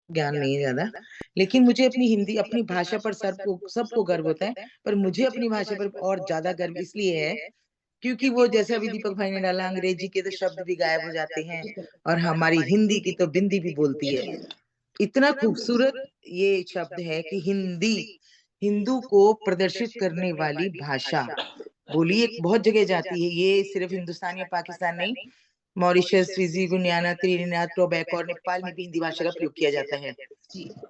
ज्ञान नहीं है ज्यादा, लेकिन मुझे अपनी हिंदी, अपनी भाषा पर सबको गर्व होता है, पर मुझे अपनी भाषा पर और ज्यादा गर्व इसलिए है क्योंकि वो जैसे अभी दीपक भाई ने डाला, अंग्रेजी के तो शब्द भी गायब हो जाते हैं और हमारी हिंदी की तो बिंदी भी बोलती है। इतना खूबसूरत ये शब्द है कि हिंदी, हिंदू को प्रदर्शित करने वाली भाषा। बोली एक बहुत जगह जाती है, ये सिर्फ हिंदुस्तान या पाकिस्तान नहीं, Mauritius, Fiji, Guyana, Trinidad, tobacco और नेपाल में भी हिंदी भाषा का प्रयोग किया जाता है।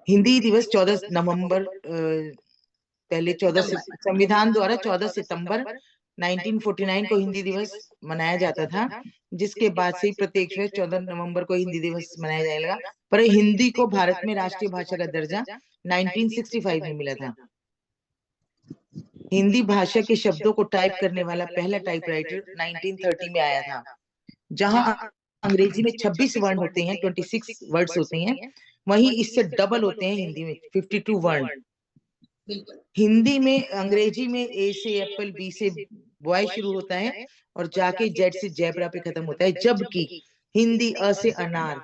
हिंदी दिवस 14 नवंबर, पहले 14 संविधान द्वारा 14 सितंबर 1949 को हिंदी दिवस मनाया जाता था, जिसके बाद से प्रत्येक वर्ष 14 नवंबर को हिंदी दिवस मनाया जाने लगा। पर हिंदी को भारत में राष्ट्रीय भाषा का दर्जा 1965 में मिला था। हिंदी भाषा के शब्दों को टाइप करने वाला पहला टाइपराइटर 1930 में आया था। जहां अंग्रेजी में 26 वर्ण होते हैं, 26 वर्ड्स होते हैं, वहीं इससे डबल होते हैं हिंदी में 52 वर्ण। हिंदी में, अंग्रेजी में ए से एप्पल, बी से बॉय शुरू होता है और जाके जेड से जैबरा पे खत्म होता है, जबकि हिंदी अ से अनार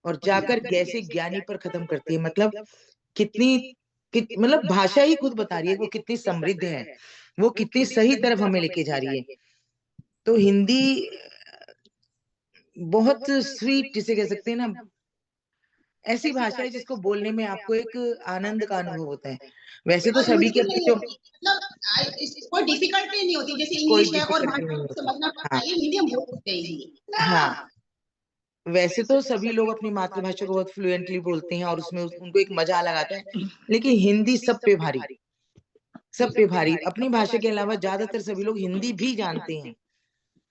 और जाकर गे से ज्ञानी पर खत्म करती है। मतलब मतलब भाषा ही खुद बता रही है वो कितनी समृद्ध है, वो कितनी सही तरफ हमें लेके जा रही है। तो हिंदी बहुत स्वीट जिसे कह सकते हैं ना, ऐसी भाषा है जिसको बोलने में आपको एक आनंद का अनुभव होता है। वैसे तो सभी के बच्चों, कोई डिफिकल्टी नहीं होती, जैसे इंग्लिश है और समझना पड़ता है, हिंदी हम बोल सकते हैं। हाँ, वैसे तो सभी लोग अपनी मातृभाषा को बहुत फ्लुएंटली बोलते हैं और उसमें उनको एक मजा लगाता है, लेकिन हिंदी सब पे भारी, सब पे भारी। अपनी भाषा के अलावा ज्यादातर सभी लोग हिंदी भी जानते हैं।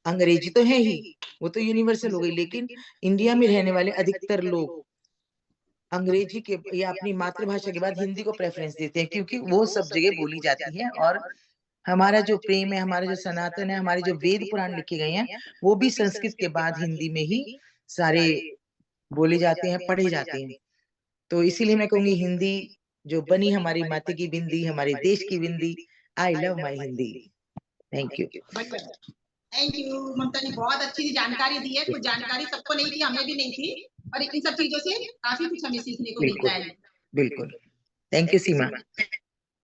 अंग्रेजी तो है ही, वो तो यूनिवर्सल हो गई, लेकिन इंडिया में रहने वाले अधिकतर लोग अंग्रेजी के या अपनी मातृभाषा के बाद हिंदी को प्रेफरेंस देते हैं, क्योंकि वो सब जगह बोली जाती है। और हमारा जो प्रेम है, हमारा जो सनातन है, हमारे जो वेद पुराण लिखे गए हैं, वो भी संस्कृत के बाद हिंदी में ही सारे बोले जाते हैं, पढ़े जाते हैं। तो इसीलिए मैं कहूंगी हिंदी जो बनी हमारी माटी की बिंदी, हमारे देश की बिंदी, I love my Hindi. Thank you. Thank you Mamta ji, बहुत अच्छी जानकारी दी है। कुछ जानकारी सबको नहीं थी, हमें भी नहीं थी, और इन सब चीजों से काफी कुछ हमें सीखने को मिलता है। बिल्कुल, थैंक यू सीमा।